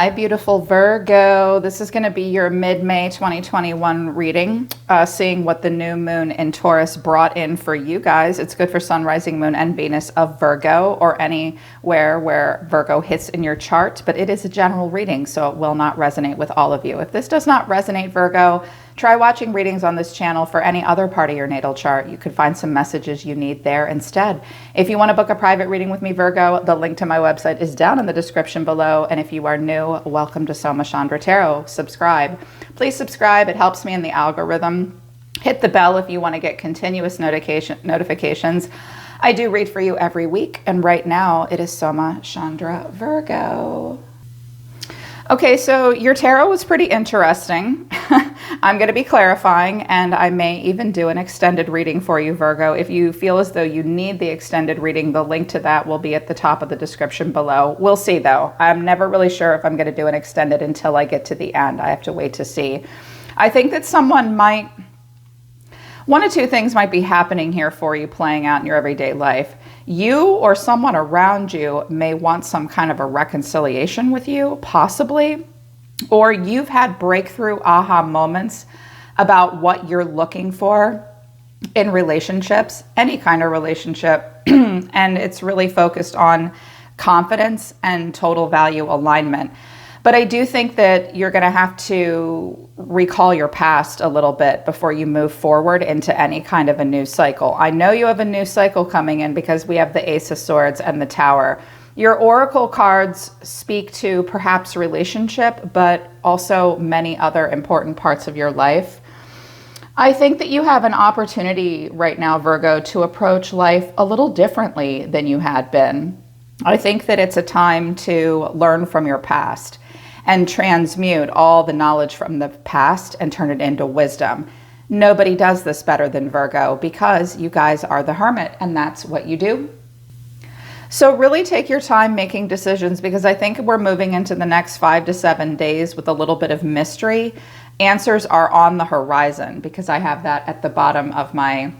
Hi, beautiful Virgo. This is going to be your mid-May 2021 reading, seeing what the new moon in Taurus brought in for you guys. It's good for Sun, Rising, Moon, and Venus of Virgo, or anywhere where Virgo hits in your chart, but it is a general reading, so it will not resonate with all of you. If this does not resonate, Virgo, try watching readings on this channel for any other part of your natal chart. You could find some messages you need there instead. If you want to book a private reading with me, Virgo, the link to my website is down in the description below. And if you are new, welcome to Soma Chandra Tarot. Subscribe. Please subscribe. It helps me in the algorithm. Hit the bell if you want to get continuous notifications. I do read for you every week. And right now it is Soma Chandra Virgo. Okay, so your tarot was pretty interesting. I'm going to be clarifying, and I may even do an extended reading for you, Virgo. If you feel as though you need the extended reading, the link to that will be at the top of the description below. We'll see, though. I'm never really sure if I'm going to do an extended until I get to the end. I have to wait to see. I think that one of two things might be happening here for you playing out in your everyday life. You or someone around you may want some kind of a reconciliation with you, possibly, or you've had breakthrough aha moments about what you're looking for in relationships, any kind of relationship, and it's really focused on confidence and total value alignment. But I do think that you're going to have to recall your past a little bit before you move forward into any kind of a new cycle. I know you have a new cycle coming in because we have the Ace of Swords and the Tower. Your oracle cards speak to perhaps relationship, but also many other important parts of your life. I think that you have an opportunity right now, Virgo, to approach life a little differently than you had been. I think that it's a time to learn from your past and transmute all the knowledge from the past and turn it into wisdom. Nobody does this better than Virgo because you guys are the hermit and that's what you do. So really take your time making decisions because I think we're moving into the next 5 to 7 days with a little bit of mystery. Answers are on the horizon because I have that at the bottom of my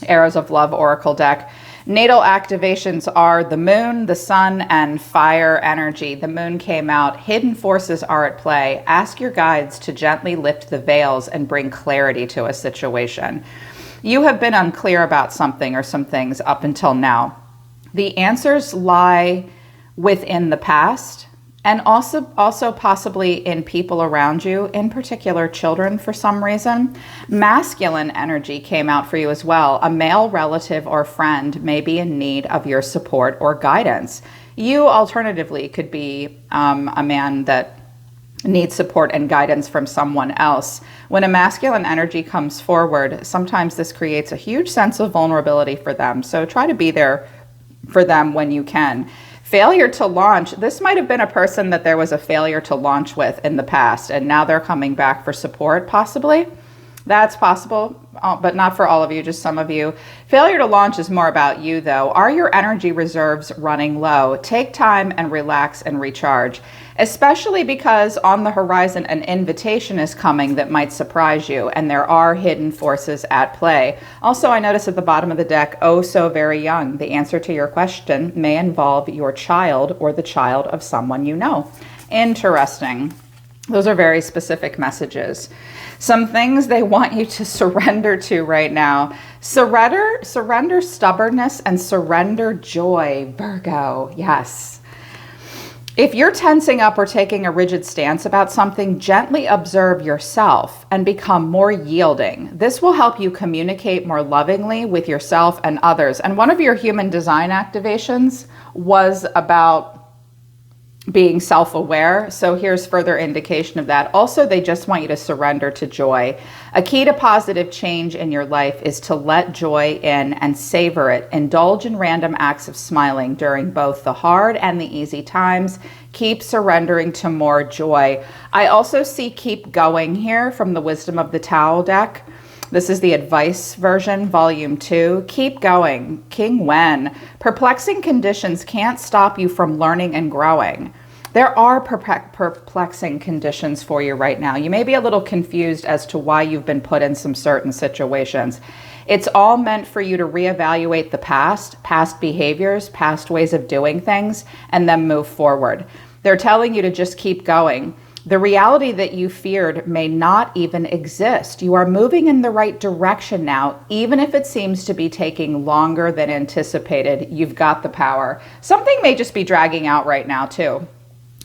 Arrows of Love Oracle deck. Natal activations are the moon, the sun, and fire energy. The moon came out. Hidden forces are at play. Ask your guides to gently lift the veils and bring clarity to a situation. You have been unclear about something or some things up until now. The answers lie within the past and also possibly in people around you, in particular children for some reason. Masculine energy came out for you as well. A male relative or friend may be in need of your support or guidance. You alternatively could be a man that needs support and guidance from someone else. When a masculine energy comes forward, sometimes this creates a huge sense of vulnerability for them. So try to be there for them when you can. Failure to launch. This might have been a person that there was a failure to launch with in the past, and now they're coming back for support, possibly. That's possible, but not for all of you, just some of you. Failure to launch is more about you, though. Are your energy reserves running low? Take time and relax and recharge, especially because on the horizon, an invitation is coming that might surprise you, and there are hidden forces at play. Also, I notice at the bottom of the deck, oh, so very young. The answer to your question may involve your child or the child of someone you know. Interesting. Those are very specific messages. Some things they want you to surrender to right now. Surrender stubbornness and surrender joy, Virgo. Yes. If you're tensing up or taking a rigid stance about something, gently observe yourself and become more yielding. This will help you communicate more lovingly with yourself and others. And one of your human design activations was about being self-aware. So here's further indication of that. Also, they just want you to surrender to joy. A key to positive change in your life is to let joy in and savor it. Indulge in random acts of smiling during both the hard and the easy times. Keep surrendering to more joy. I also see keep going here from the Wisdom of the Tao deck. This is the advice version, volume 2. Keep going. King Wen. Perplexing conditions can't stop you from learning and growing. There are perplexing conditions for you right now. You may be a little confused as to why you've been put in some certain situations. It's all meant for you to reevaluate the past behaviors, past ways of doing things, and then move forward. They're telling you to just keep going. The reality that you feared may not even exist. You are moving in the right direction now, even if it seems to be taking longer than anticipated. You've got the power. Something may just be dragging out right now too.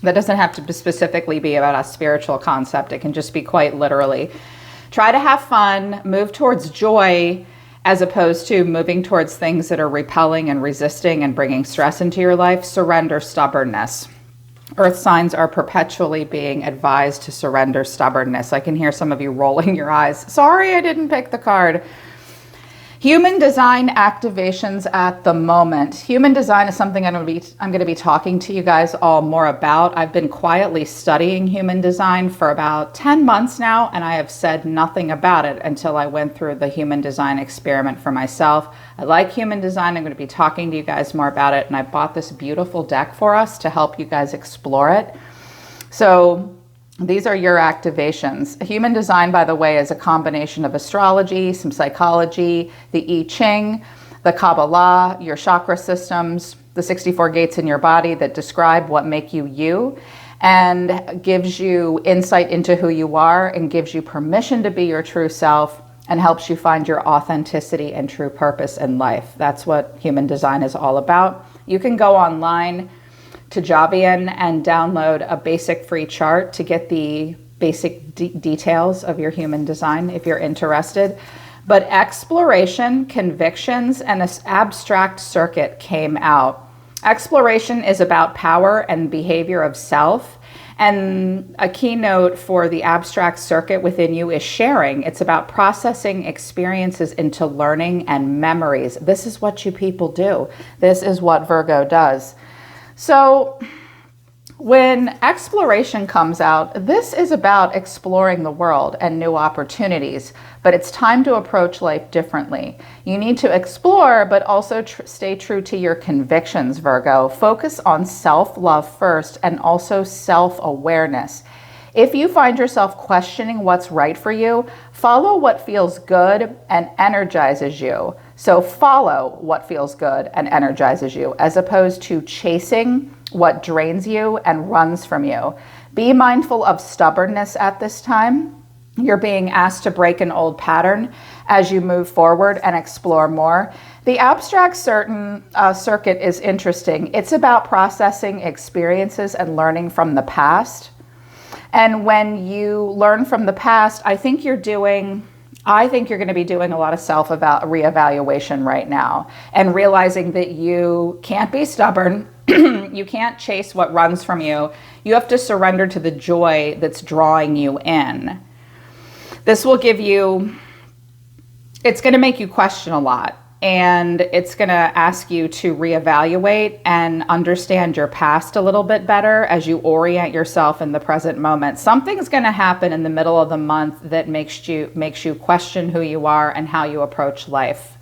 That doesn't have to specifically be about a spiritual concept. It can just be quite literally. Try to have fun, move towards joy, as opposed to moving towards things that are repelling and resisting and bringing stress into your life. Surrender stubbornness. Earth signs are perpetually being advised to surrender stubbornness. I can hear some of you rolling your eyes. Sorry, I didn't pick the card. Human design activations at the moment. Human design is something I'm going to be talking to you guys all more about. I've been quietly studying human design for about 10 months now, and I have said nothing about it until I went through the human design experiment for myself. I like human design. I'm going to be talking to you guys more about it, and I bought this beautiful deck for us to help you guys explore it. So these are your activations. Human design, by the way, is a combination of astrology, some psychology, the I Ching, the Kabbalah, your chakra systems, the 64 gates in your body that describe what make you you, and gives you insight into who you are and gives you permission to be your true self and helps you find your authenticity and true purpose in life. That's what human design is all about. You can go online to Javian and download a basic free chart to get the basic details of your human design if you're interested. But exploration, convictions, and an abstract circuit came out. Exploration is about power and behavior of self. And a keynote for the abstract circuit within you is sharing. It's about processing experiences into learning and memories. This is what you people do. This is what Virgo does. So when exploration comes out, this is about exploring the world and new opportunities, but it's time to approach life differently. You need to explore, but also stay true to your convictions, Virgo. Focus on self-love first and also self-awareness. If you find yourself questioning what's right for you, follow what feels good and energizes you. So follow what feels good and energizes you, as opposed to chasing what drains you and runs from you. Be mindful of stubbornness at this time. You're being asked to break an old pattern as you move forward and explore more. The abstract circuit is interesting. It's about processing experiences and learning from the past. And when you learn from the past, I think you're going to be doing a lot of reevaluation right now and realizing that you can't be stubborn. You can't chase what runs from you. You have to surrender to the joy that's drawing you in. This will it's going to make you question a lot. And it's going to ask you to reevaluate and understand your past a little bit better as you orient yourself in the present moment. Something's going to happen in the middle of the month that makes you question who you are and how you approach life.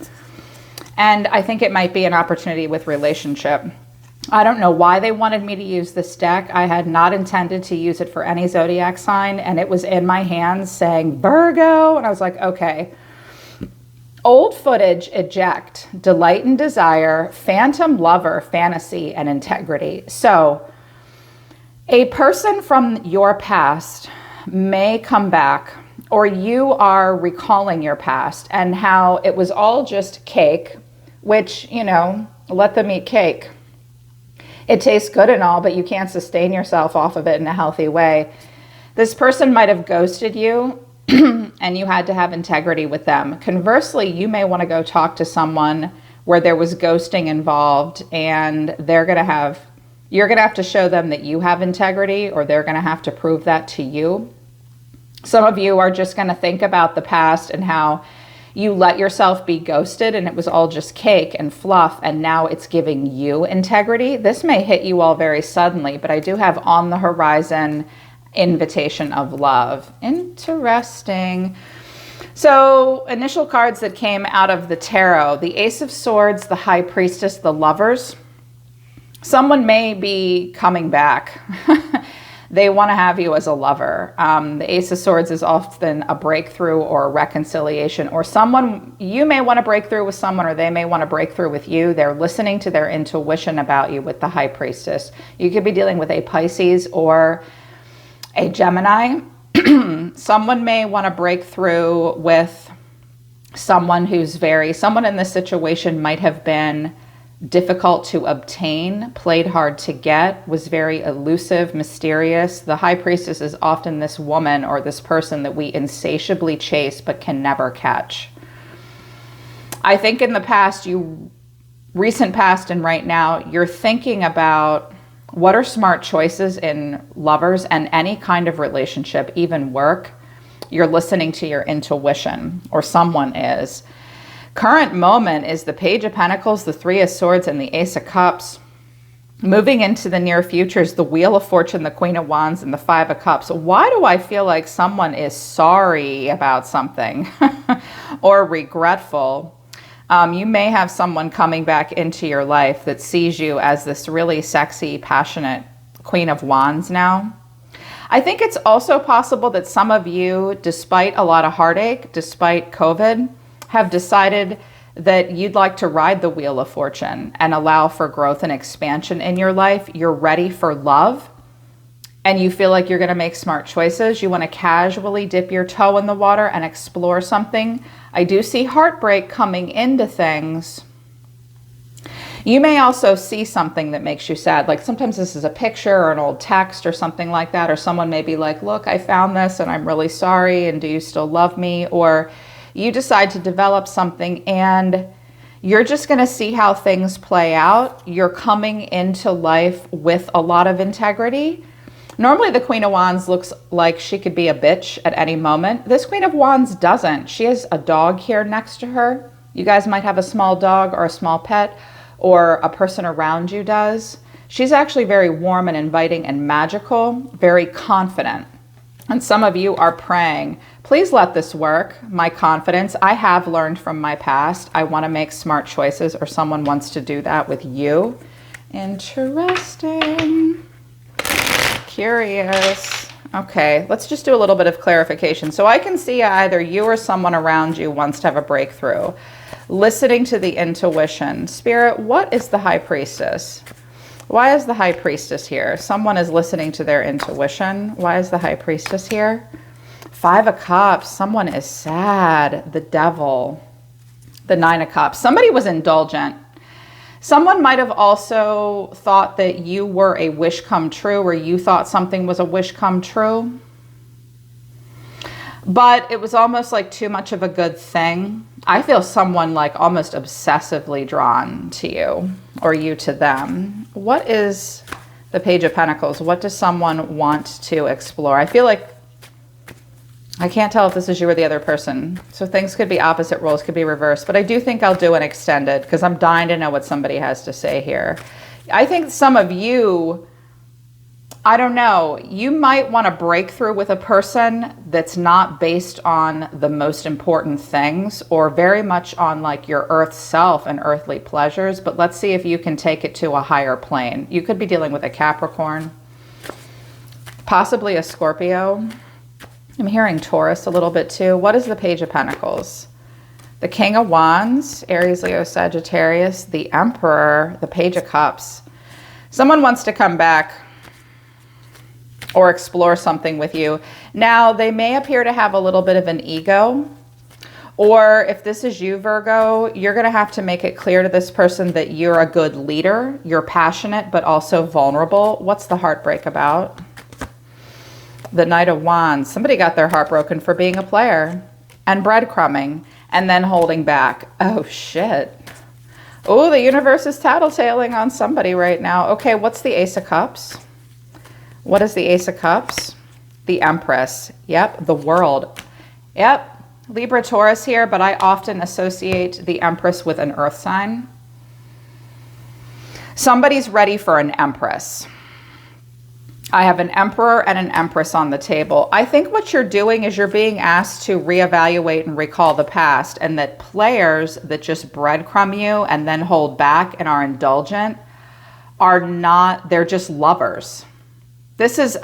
And I think it might be an opportunity with relationship. I don't know why they wanted me to use this deck. I had not intended to use it for any zodiac sign, and it was in my hands saying Virgo, and I was like, okay. Old footage, eject, delight and desire, phantom lover, fantasy, and integrity. So a person from your past may come back, or you are recalling your past and how it was all just cake, which, let them eat cake. It tastes good and all, but you can't sustain yourself off of it in a healthy way. This person might have ghosted you and you had to have integrity with them. Conversely, you may want to go talk to someone where there was ghosting involved, and you're going to have to show them that you have integrity, or they're going to have to prove that to you. Some of you are just going to think about the past and how you let yourself be ghosted and it was all just cake and fluff, and now it's giving you integrity. This may hit you all very suddenly, but I do have on the horizon invitation of love. Interesting. So initial cards that came out of the tarot, the Ace of Swords, the High Priestess, the Lovers. Someone may be coming back. They want to have you as a lover. The Ace of Swords is often a breakthrough or a reconciliation, or someone, you may want to break through with someone, or they may want to break through with you. They're listening to their intuition about you with the High Priestess. You could be dealing with a Pisces or a Gemini. Someone may want to break through with someone someone in this situation might have been difficult to obtain, played hard to get, was very elusive, mysterious. The High Priestess is often this woman or this person that we insatiably chase but can never catch. I think in the past, recent past and right now, you're thinking about what are smart choices in lovers and any kind of relationship, even work. You're listening to your intuition, or someone is. Current moment is the Page of Pentacles, the Three of Swords, and the Ace of Cups. Moving into the near future is the Wheel of Fortune, the Queen of Wands, and the Five of Cups. Why do I feel like someone is sorry about something or regretful? You may have someone coming back into your life that sees you as this really sexy, passionate Queen of Wands now. I think it's also possible that some of you, despite a lot of heartache, despite COVID, have decided that you'd like to ride the Wheel of Fortune and allow for growth and expansion in your life. You're ready for love and you feel like you're going to make smart choices. You want to casually dip your toe in the water and explore something. I do see heartbreak coming into things. You may also see something that makes you sad. Like sometimes this is a picture or an old text or something like that. Or someone may be like, look, I found this and I'm really sorry. And do you still love me? Or you decide to develop something and you're just going to see how things play out. You're coming into life with a lot of integrity. Normally the Queen of Wands looks like she could be a bitch at any moment. This Queen of Wands doesn't. She has a dog here next to her. You guys might have a small dog or a small pet, or a person around you does. She's actually very warm and inviting and magical, very confident. And some of you are praying, please let this work, my confidence. I have learned from my past. I want to make smart choices, or someone wants to do that with you. Interesting. Curious. Okay, let's just do a little bit of clarification. So I can see either you or someone around you wants to have a breakthrough. Listening to the intuition. Spirit, what is the High Priestess? Why is the High Priestess here? Someone is listening to their intuition. Why is the High Priestess here? Five of Cups. Someone is sad. The Devil. The Nine of Cups. Somebody was indulgent. Someone might have also thought that you were a wish come true, or you thought something was a wish come true. But it was almost like too much of a good thing. I feel someone like almost obsessively drawn to you, or you to them. What is the Page of Pentacles? What does someone want to explore? I feel like I can't tell if this is you or the other person. So things could be opposite roles, could be reversed. But I do think I'll do an extended because I'm dying to know what somebody has to say here. I think some of you, I don't know, you might want to break through with a person that's not based on the most important things, or very much on like your earth self and earthly pleasures. But let's see if you can take it to a higher plane. You could be dealing with a Capricorn, possibly a Scorpio. I'm hearing Taurus a little bit too. What is the Page of Pentacles? The King of Wands, Aries, Leo, Sagittarius, the Emperor, the Page of Cups. Someone wants to come back or explore something with you. Now, they may appear to have a little bit of an ego, or if this is you, Virgo, you're going to have to make it clear to this person that you're a good leader, you're passionate, but also vulnerable. What's the heartbreak about? The Knight of Wands. Somebody got their heart broken for being a player and breadcrumbing and then holding back. Oh, shit. Oh, the universe is tattletaling on somebody right now. Okay, what's the Ace of Cups? What is the Ace of Cups? The Empress. Yep, the World. Yep, Libra, Taurus here, but I often associate the Empress with an earth sign. Somebody's ready for an Empress. I have an Emperor and an Empress on the table. I think what you're doing is you're being asked to reevaluate and recall the past, and that players that just breadcrumb you and then hold back and are indulgent are not, they're just lovers. This is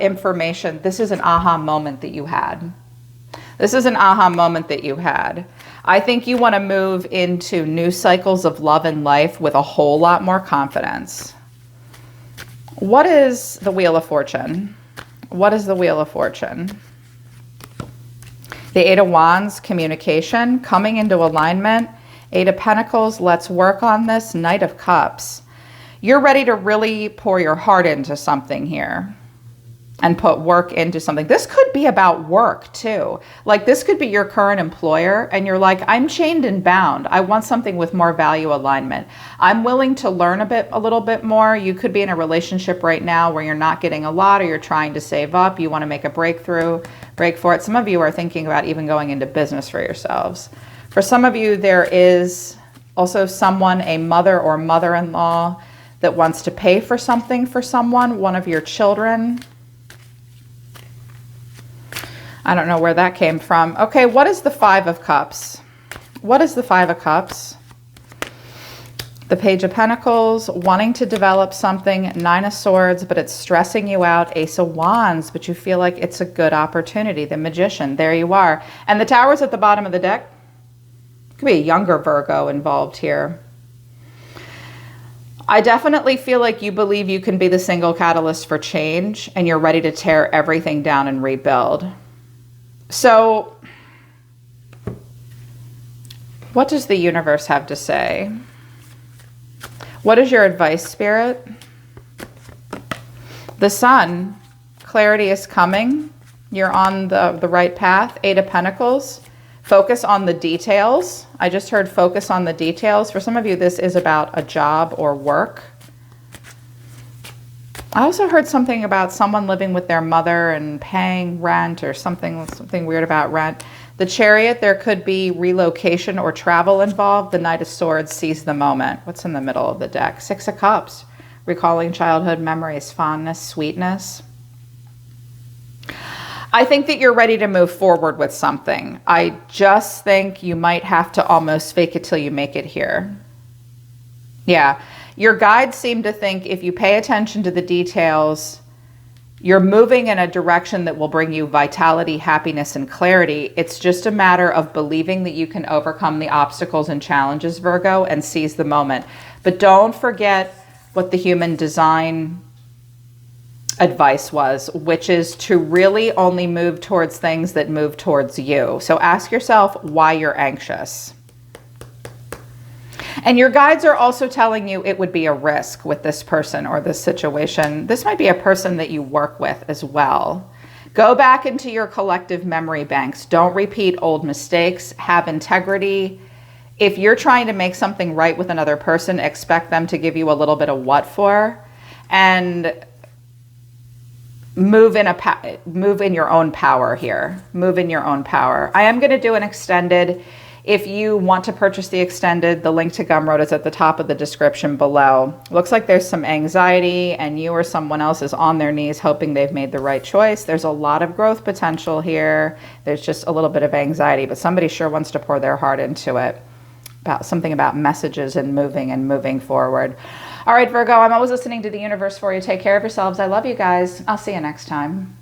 information. This is an aha moment that you had. This is an aha moment that you had. I think you want to move into new cycles of love and life with a whole lot more confidence. What is the Wheel of Fortune? What is the Wheel of Fortune? The Eight of Wands, communication, coming into alignment. Eight of Pentacles, let's work on this. Knight of Cups. You're ready to really pour your heart into something here and put work into something. This could be about work too. Like this could be your current employer and you're like, I'm chained and bound. I want something with more value alignment. I'm willing to learn a little bit more. You could be in a relationship right now where you're not getting a lot, or you're trying to save up. You want to make a break for it. Some of you are thinking about even going into business for yourselves. For some of you, there is also someone, a mother or mother-in-law, that wants to pay for something for someone, one of your children. I don't know where that came from. Okay, what is the Five of Cups? What is the Five of Cups? The Page of Pentacles, wanting to develop something. Nine of Swords, but it's stressing you out. Ace of Wands, but you feel like it's a good opportunity. The Magician, there you are. And the Tower's at the bottom of the deck. Could be a younger Virgo involved here. I definitely feel like you believe you can be the single catalyst for change and you're ready to tear everything down and rebuild. So, what does the universe have to say? What is your advice, Spirit? The Sun, clarity is coming. You're on the right path. Eight of Pentacles. Focus on the details. I just heard focus on the details. For some of you, this is about a job or work. I also heard something about someone living with their mother and paying rent or something weird about rent. The Chariot, there could be relocation or travel involved. The Knight of Swords, seize the moment. What's in the middle of the deck? Six of Cups, recalling childhood memories, fondness, sweetness. I think that you're ready to move forward with something. I just think you might have to almost fake it till you make it here. Yeah. Your guides seem to think if you pay attention to the details, you're moving in a direction that will bring you vitality, happiness, and clarity. It's just a matter of believing that you can overcome the obstacles and challenges, Virgo, and seize the moment. But don't forget what the human design advice was, which is to really only move towards things that move towards you. So ask yourself why you're anxious. And your guides are also telling you it would be a risk with this person or this situation. This might be a person that you work with as well. Go back into your collective memory banks. Don't repeat old mistakes. Have integrity. If you're trying to make something right with another person, expect them to give you a little bit of what for, and move in your own power here. Move in your own power. I am going to do an extended. If you want to purchase the extended, the link to Gumroad is at the top of the description below. Looks like there's some anxiety and you or someone else is on their knees hoping they've made the right choice. There's a lot of growth potential here. There's just a little bit of anxiety, but somebody sure wants to pour their heart into it. Something about messages and moving forward. All right, Virgo, I'm always listening to the universe for you. Take care of yourselves. I love you guys. I'll see you next time.